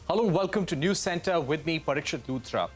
Hello and welcome to Newscentre with me, Parikshit Luthra.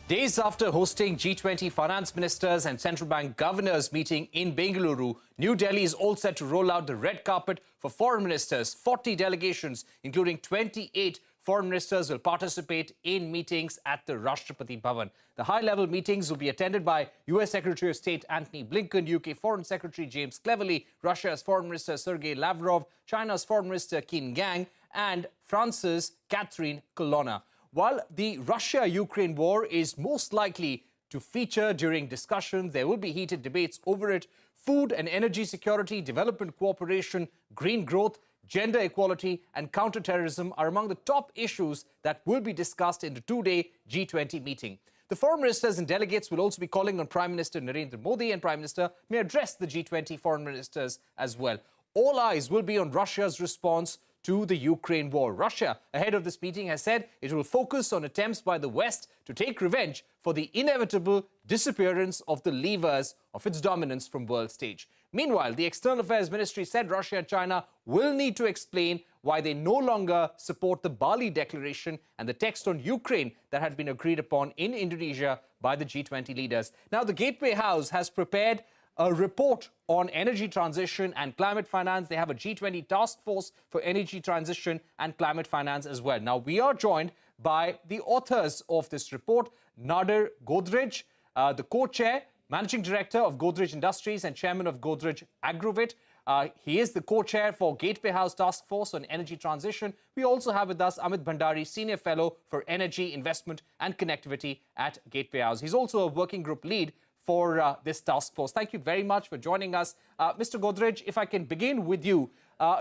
Days after hosting G20 finance ministers and central bank governors meeting in Bengaluru, New Delhi is all set to roll out the red carpet for foreign ministers. 40 delegations, including 28 foreign ministers, will participate in meetings at the Rashtrapati Bhavan. The high-level meetings will be attended by US Secretary of State Antony Blinken, UK Foreign Secretary James Cleverly, Russia's Foreign Minister Sergei Lavrov, China's Foreign Minister Qin Gang, and France's Catherine Colonna. While the Russia-Ukraine war is most likely to feature during discussions, there will be heated debates over it. Food and energy security, development cooperation, green growth, gender equality and counter-terrorism are among the top issues that will be discussed in the two-day G20 meeting. The foreign ministers and delegates will also be calling on Prime Minister Narendra Modi, and Prime Minister may address the G20 foreign ministers as well. All eyes will be on Russia's response to the Ukraine war. Russia, ahead of this meeting, has said it will focus on attempts by the West to take revenge for the inevitable disappearance of the levers of its dominance from world stage. Meanwhile, the External Affairs Ministry said Russia and China will need to explain why they no longer support the Bali Declaration and the text on Ukraine that had been agreed upon in Indonesia by the G20 leaders. Now, the Gateway House has prepared a report on energy transition and climate finance. They have a G20 task force for energy transition and climate finance as well. Now, we are joined by the authors of this report, Nadir, Godrej, the co-chair, managing director of Godrej Industries and chairman of Godrej Agrovit. He is the co-chair for Gateway House Task Force on Energy Transition. We also have with us Amit Bhandari, senior fellow for energy, investment and connectivity at Gateway House. He's also a working group lead for this task force. Thank you very much for joining us. Mr. Godrej, if I can begin with you.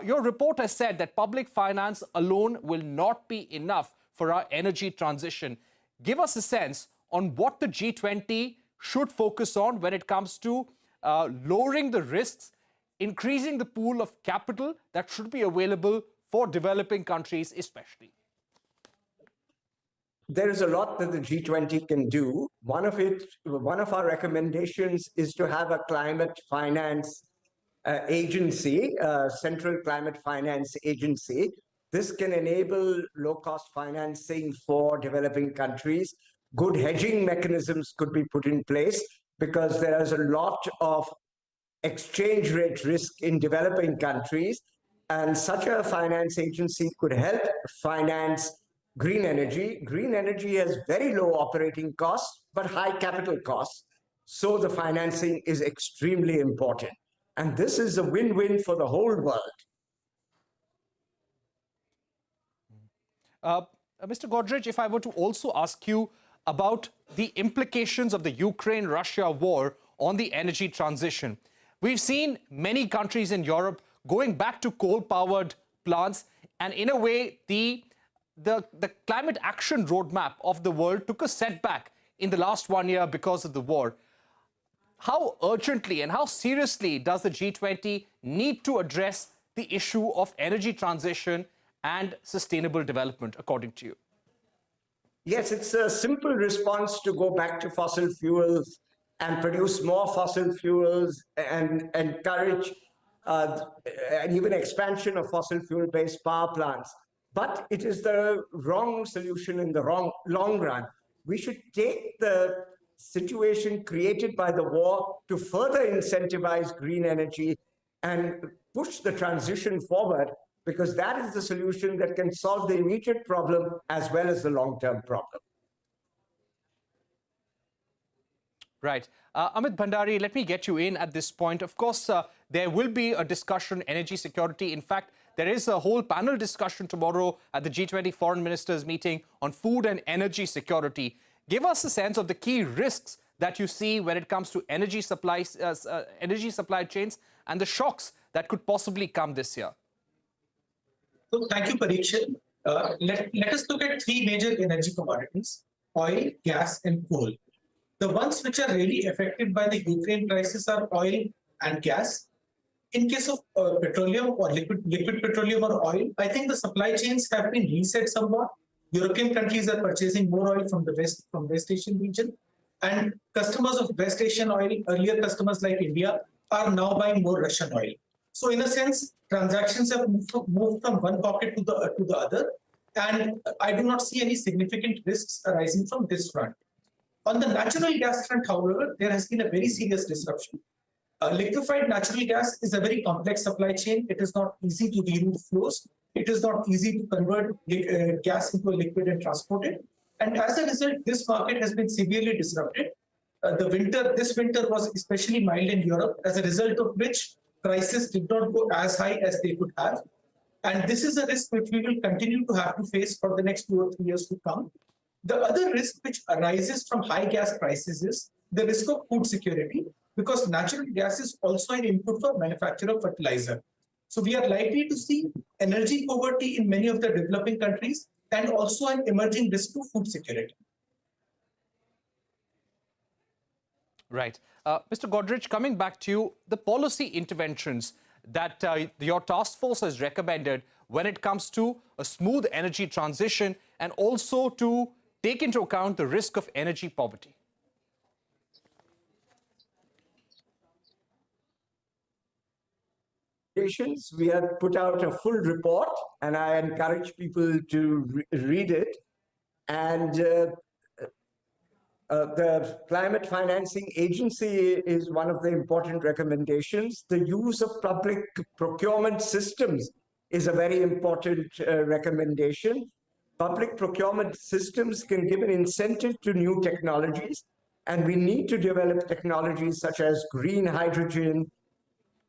Your report has said that public finance alone will not be enough for our energy transition. Give us a sense on what the G20 should focus on when it comes to lowering the risks, increasing the pool of capital that should be available for developing countries especially. There is a lot that the G20 can do. One of our recommendations is to have a climate finance agency, central climate finance agency. This can enable low-cost financing for developing countries. Good hedging mechanisms could be put in place because there is a lot of exchange rate risk in developing countries, and such a finance agency could help finance green energy. Green energy has very low operating costs, but high capital costs. So the financing is extremely important. And this is a win-win for the whole world. Mr. Godrej, if I were to also ask you about the implications of the Ukraine-Russia war on the energy transition. We've seen many countries in Europe going back to coal-powered plants, and in a way, the climate action roadmap of the world took a setback in the last 1 year because of the war. How urgently and how seriously does the G20 need to address the issue of energy transition and sustainable development, according to you? Yes, it's a simple response to go back to fossil fuels and produce more fossil fuels and encourage and even expansion of fossil fuel-based power plants. But it is the wrong solution in the long run. We should take the situation created by the war to further incentivize green energy and push the transition forward, because that is the solution that can solve the immediate problem as well as the long-term problem. Right. Amit Bhandari, let me get you in at this point. Of course, there will be a discussion on energy security. In fact, there is a whole panel discussion tomorrow at the G20 Foreign Ministers meeting on food and energy security. Give us a sense of the key risks that you see when it comes to energy supply chains and the shocks that could possibly come this year. So thank you, Parikshit. Let us look at three major energy commodities: oil, gas, and coal. The ones which are really affected by the Ukraine crisis are oil and gas. In case of petroleum or liquid petroleum or oil, I think the supply chains have been reset somewhat. European countries are purchasing more oil from the West Asian region, and customers of West Asian oil, earlier customers like India, are now buying more Russian oil. So in a sense, transactions have moved from one pocket to the other. And I do not see any significant risks arising from this front. On the natural gas front, however, there has been a very serious disruption. Liquefied natural gas is a very complex supply chain. It is not easy to reroute flows. It is not easy to convert gas into a liquid and transport it. And as a result, this market has been severely disrupted. This winter was especially mild in Europe, as a result of which prices did not go as high as they could have. And this is a risk which we will continue to have to face for the next 2 or 3 years to come. The other risk which arises from high gas prices is the risk of food security, because natural gas is also an input for manufacture of fertilizer. So we are likely to see energy poverty in many of the developing countries and also an emerging risk to food security. Right. Mr. Godrej, coming back to you, the policy interventions that your task force has recommended when it comes to a smooth energy transition and also to take into account the risk of energy poverty. We have put out a full report, and I encourage people to read it. And the Climate Financing Agency is one of the important recommendations. The use of public procurement systems is a very important recommendation. Public procurement systems can give an incentive to new technologies, and we need to develop technologies such as green hydrogen,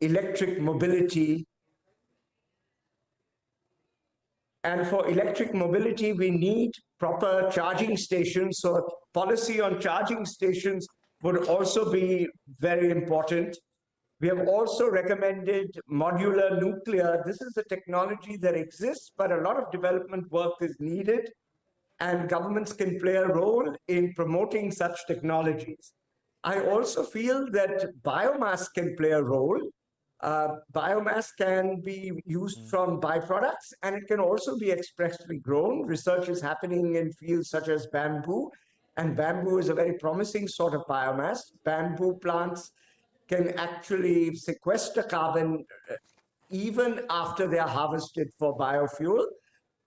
electric mobility. And for electric mobility, we need proper charging stations. So a policy on charging stations would also be very important. We have also recommended modular nuclear. This is a technology that exists, but a lot of development work is needed, and governments can play a role in promoting such technologies. I also feel that biomass can play a role. Biomass can be used from byproducts, and it can also be expressly grown. Research is happening in fields such as bamboo, and bamboo is a very promising sort of biomass. Bamboo plants can actually sequester carbon even after they are harvested for biofuel.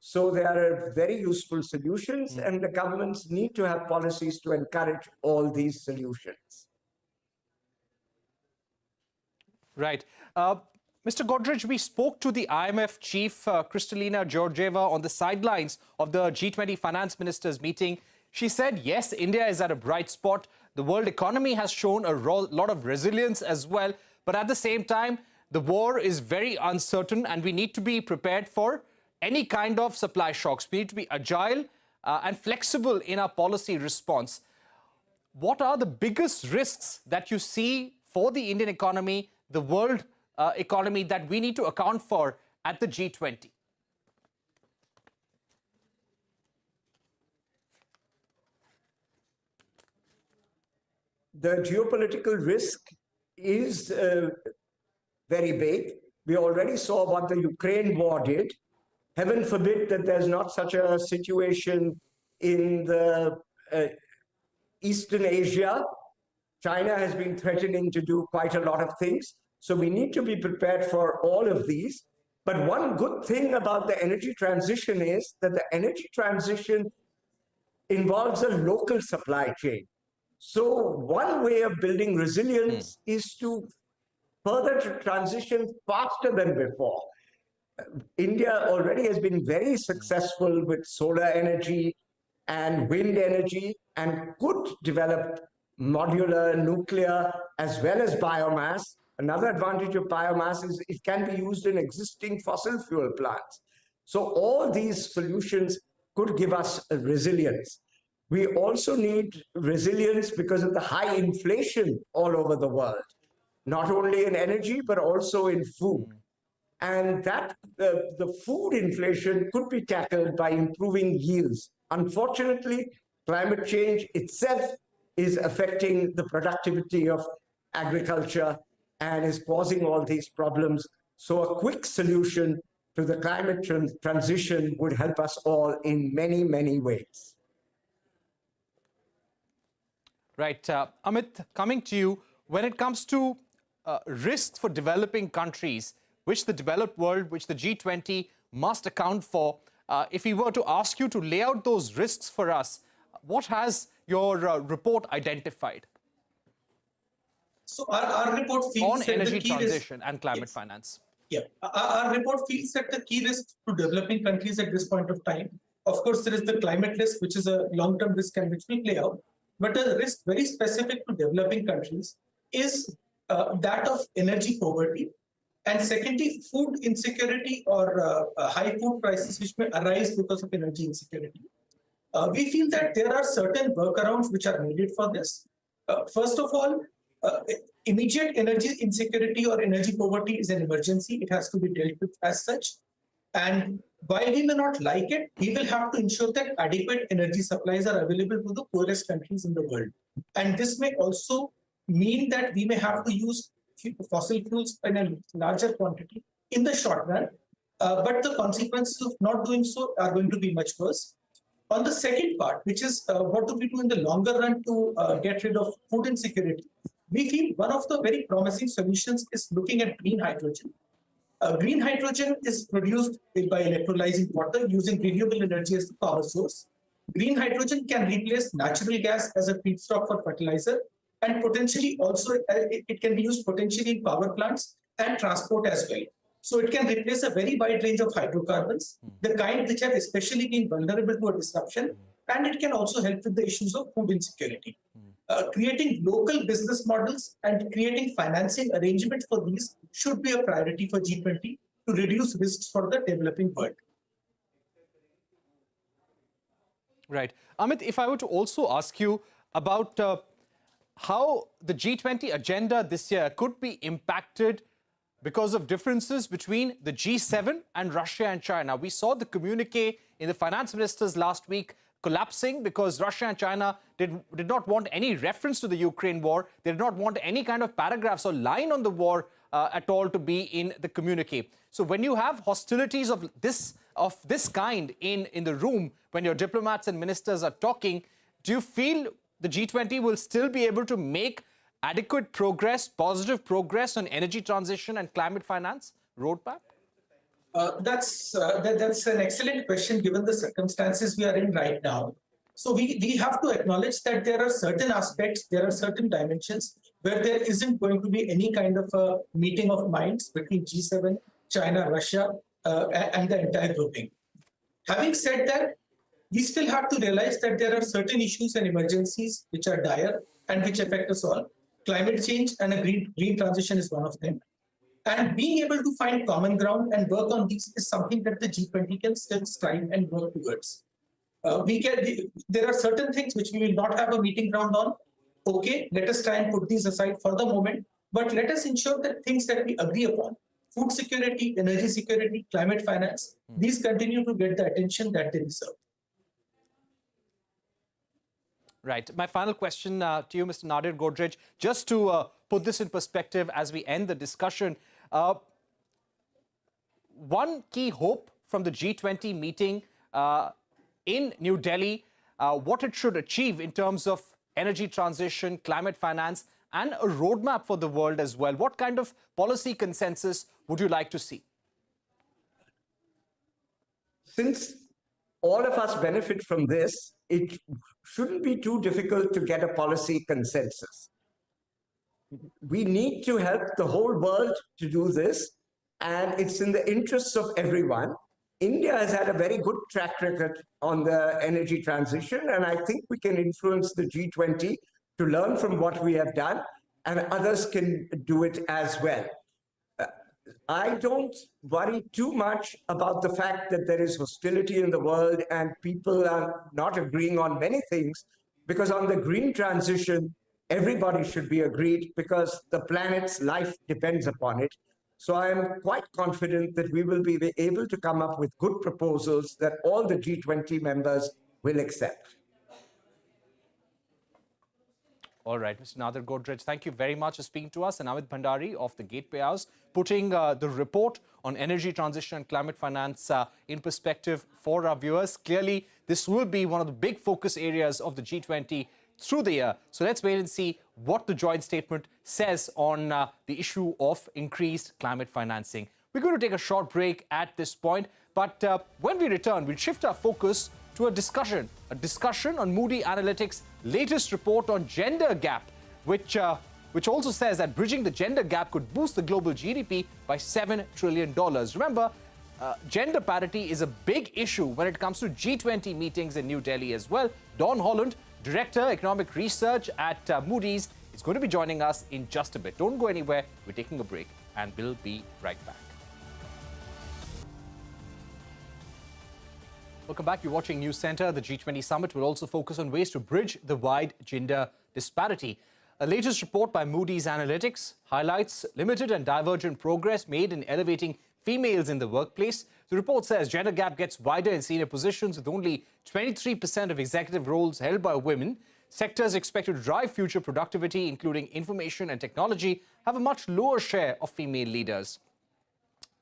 So they are very useful solutions, and the governments need to have policies to encourage all these solutions. Right. Mr. Godrej, we spoke to the IMF chief, Kristalina Georgieva, on the sidelines of the G20 finance ministers meeting. She said, yes, India is at a bright spot. The world economy has shown a lot of resilience as well. But at the same time, the war is very uncertain, and we need to be prepared for any kind of supply shocks. We need to be agile and flexible in our policy response. What are the biggest risks that you see for the Indian economy, the world economy, that we need to account for at the G20? The geopolitical risk is very big. We already saw what the Ukraine war did. Heaven forbid that there's not such a situation in the Eastern Asia. China has been threatening to do quite a lot of things. So we need to be prepared for all of these. But one good thing about the energy transition is that the energy transition involves a local supply chain. So one way of building resilience is to further transition faster than before. India already has been very successful with solar energy and wind energy, and could develop modular nuclear as well as biomass. Another advantage of biomass is it can be used in existing fossil fuel plants. So all these solutions could give us a resilience. We also need resilience because of the high inflation all over the world, not only in energy, but also in food. And that the food inflation could be tackled by improving yields. Unfortunately, climate change itself is affecting the productivity of agriculture and is causing all these problems. So a quick solution to the climate transition would help us all in many, many ways. Right. Amit, coming to you, when it comes to risks for developing countries, which the developed world, which the G20 must account for, if we were to ask you to lay out those risks for us, what has your report identified? So our report feels on that energy the key transition and climate finance. Yeah, our report feels that the key risk to developing countries at this point of time, of course, there is the climate risk, which is a long-term risk and which will play out. But a risk very specific to developing countries is that of energy poverty. And secondly, food insecurity or high food prices which may arise because of energy insecurity. We feel that there are certain workarounds which are needed for this. First of all, immediate energy insecurity or energy poverty is an emergency. It has to be dealt with as such. And while we may not like it, we will have to ensure that adequate energy supplies are available to the poorest countries in the world. And this may also mean that we may have to use fossil fuels in a larger quantity in the short run. But the consequences of not doing so are going to be much worse. On the second part, which is what do we do in the longer run to get rid of food insecurity, we feel one of the very promising solutions is looking at green hydrogen. Green hydrogen is produced by electrolyzing water using renewable energy as the power source. Green hydrogen can replace natural gas as a feedstock for fertilizer, and potentially also it can be used potentially in power plants and transport as well. So it can replace a very wide range of hydrocarbons, the kind which have especially been vulnerable to a disruption, and it can also help with the issues of food insecurity. Creating local business models and creating financing arrangements for these should be a priority for G20 to reduce risks for the developing world. Right. Amit, if I were to also ask you about how the G20 agenda this year could be impacted because of differences between the G7 and Russia and China. We saw the communique in the finance ministers last week collapsing because Russia and China did not want any reference to the Ukraine war. They did not want any kind of paragraphs or line on the war at all to be in the communique. So when you have hostilities of this kind in the room, when your diplomats and ministers are talking, do you feel the G20 will still be able to make adequate progress, positive progress on energy transition and climate finance roadmap? That's an excellent question given the circumstances we are in right now. So we have to acknowledge that there are certain aspects, there are certain dimensions where there isn't going to be any kind of a meeting of minds between G7, China, Russia, and the entire grouping. Having said that, we still have to realize that there are certain issues and emergencies which are dire and which affect us all. Climate change and a green transition is one of them. And being able to find common ground and work on these is something that the G20 can still strive and work towards. There are certain things which we will not have a meeting ground on. Okay, let us try and put these aside for the moment, but let us ensure that things that we agree upon, food security, energy security, climate finance, these continue to get the attention that they deserve. Right. My final question to you, Mr. Nadir Godrej, just to put this in perspective as we end the discussion. One key hope from the G20 meeting in New Delhi, what it should achieve in terms of energy transition, climate finance, and a roadmap for the world as well. What kind of policy consensus would you like to see? Since all of us benefit from this, it shouldn't be too difficult to get a policy consensus. We need to help the whole world to do this, and it's in the interests of everyone. India has had a very good track record on the energy transition, and I think we can influence the G20 to learn from what we have done, and others can do it as well. I don't worry too much about the fact that there is hostility in the world and people are not agreeing on many things, because on the green transition, everybody should be agreed because the planet's life depends upon it. So I am quite confident that we will be able to come up with good proposals that all the G20 members will accept. All right, Mr. Nadir Godrej, thank you very much for speaking to us. And Amit Bhandari of the Gateway House, putting the report on energy transition and climate finance in perspective for our viewers. Clearly, this will be one of the big focus areas of the G20 through the year. So let's wait and see what the joint statement says on the issue of increased climate financing. We're going to take a short break at this point. But when we return, we'll shift our focus to a discussion on Moody Analytics' latest report on gender gap, which also says that bridging the gender gap could boost the global GDP by $7 trillion. Remember, gender parity is a big issue when it comes to G20 meetings in New Delhi as well. Don Holland, Director, Economic Research at Moody's, is going to be joining us in just a bit. Don't go anywhere. We're taking a break, and we'll be right back. Welcome back. You're watching Newscentre. The G20 summit will also focus on ways to bridge the wide gender disparity. A latest report by Moody's Analytics highlights limited and divergent progress made in elevating females in the workplace. The report says gender gap gets wider in senior positions, with only 23% of executive roles held by women. Sectors expected to drive future productivity, including information and technology, have a much lower share of female leaders.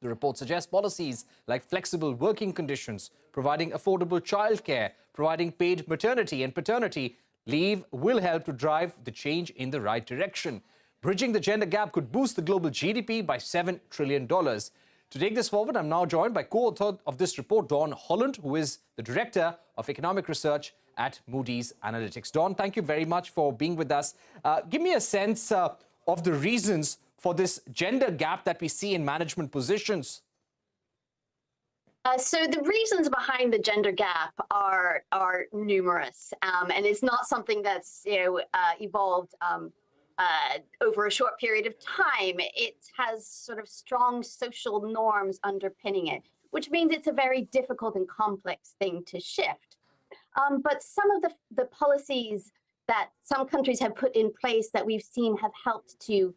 The report suggests policies like flexible working conditions, providing affordable childcare, providing paid maternity and paternity leave will help to drive the change in the right direction. Bridging the gender gap could boost the global GDP by $7 trillion. To take this forward, I'm now joined by co-author of this report, Don Holland, who is the Director of Economic Research at Moody's Analytics. Don, thank you very much for being with us. Give me a sense of the reasons for this gender gap that we see in management positions. So the reasons behind the gender gap are numerous, and it's not something that's evolved over a short period of time. It has sort of strong social norms underpinning it, which means it's a very difficult and complex thing to shift. But some of the policies that some countries have put in place that we've seen have helped to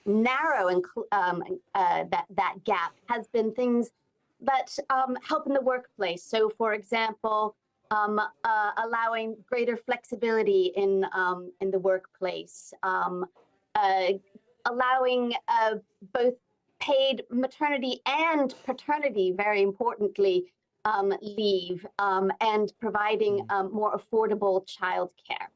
narrow that gap has been things that help in the workplace. So, for example, allowing greater flexibility in the workplace, allowing both paid maternity and paternity, very importantly, leave, and providing more affordable childcare.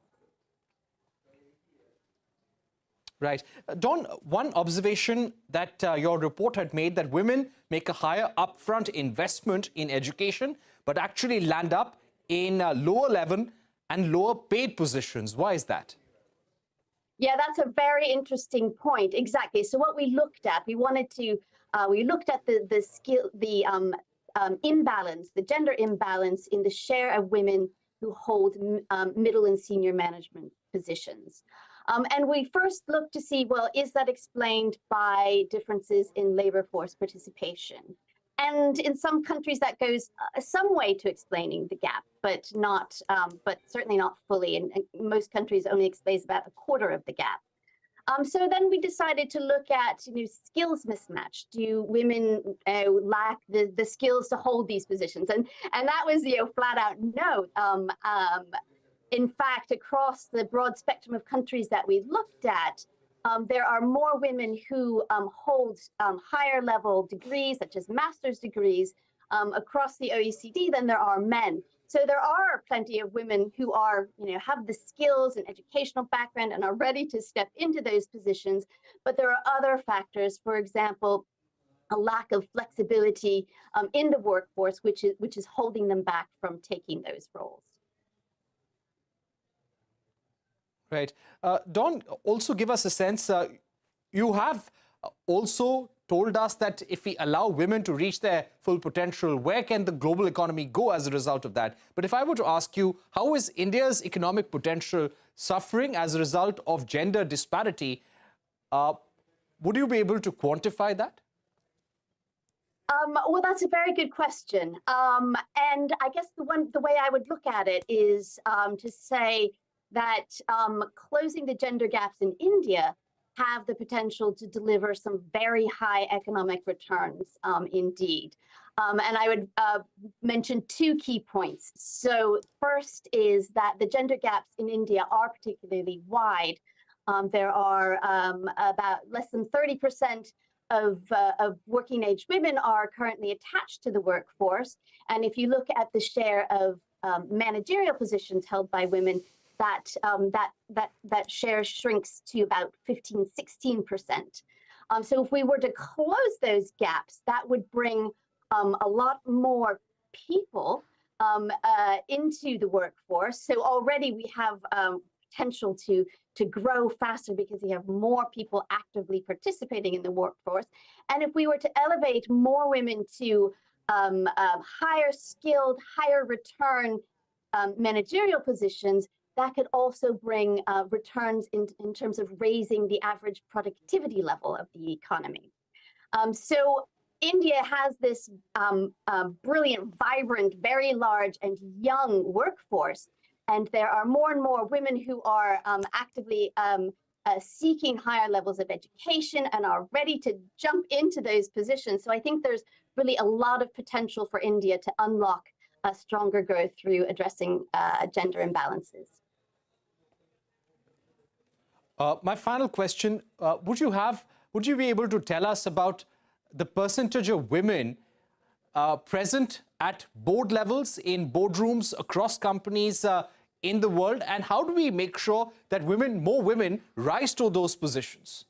Right. Don, one observation that your report had made, that women make a higher upfront investment in education, but actually land up in lower level and lower paid positions. Why is that? Yeah, that's a very interesting point. Exactly. So what we looked at, we looked at the imbalance, the gender imbalance in the share of women who hold middle and senior management positions. And we first looked to see, well, is that explained by differences in labor force participation? And in some countries that goes some way to explaining the gap, but certainly not fully. And most countries only explains about a quarter of the gap. So then we decided to look at skills mismatch. Do women lack the skills to hold these positions? And that was flat out no. In fact, across the broad spectrum of countries that we looked at, there are more women who hold higher level degrees, such as master's degrees, across the OECD than there are men. So there are plenty of women who are, have the skills and educational background and are ready to step into those positions. But there are other factors, for example, a lack of flexibility in the workforce, which is holding them back from taking those roles. Right. Don, also give us a sense, you have also told us that if we allow women to reach their full potential, where can the global economy go as a result of that? But if I were to ask you, how is India's economic potential suffering as a result of gender disparity? Would you be able to quantify that? Well, that's a very good question. And I guess the way I would look at it is to say that closing the gender gaps in India have the potential to deliver some very high economic returns indeed. And I would mention two key points. So first is that the gender gaps in India are particularly wide. There are about less than 30% of working age women are currently attached to the workforce. And if you look at the share of managerial positions held by women, that share shrinks to about 15–16%. So if we were to close those gaps, that would bring a lot more people into the workforce. So already we have potential to grow faster because we have more people actively participating in the workforce. And if we were to elevate more women to higher skilled, higher return managerial positions, that could also bring returns in terms of raising the average productivity level of the economy. So India has this brilliant, vibrant, very large and young workforce, and there are more and more women who are actively seeking higher levels of education and are ready to jump into those positions. So I think there's really a lot of potential for India to unlock a stronger growth through addressing gender imbalances. My final question, would you be able to tell us about the percentage of women present at board levels in boardrooms across companies in the world, and how do we make sure that more women rise to those positions?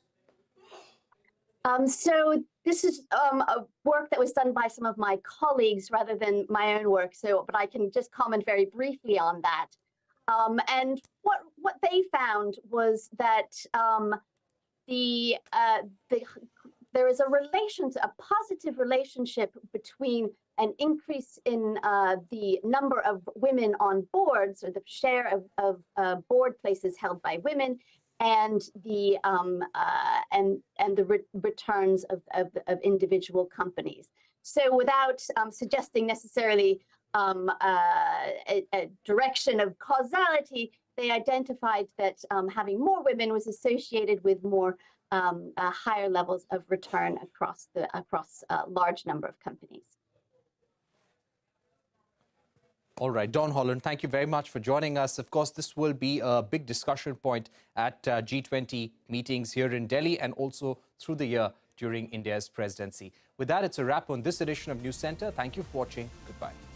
So this is a work that was done by some of my colleagues rather than my own work. But I can just comment very briefly on that. And what they found was that there is a positive relationship between an increase in the number of women on boards, or the share of board places held by women, and the returns of individual companies. So without suggesting necessarily a direction of causality, they identified that having more women was associated with more higher levels of return across a large number of companies. All right, Dawn Holland, thank you very much for joining us. Of course, this will be a big discussion point at G20 meetings here in Delhi and also through the year during India's presidency. With that, it's a wrap on this edition of Newscentre. Thank you for watching. Goodbye.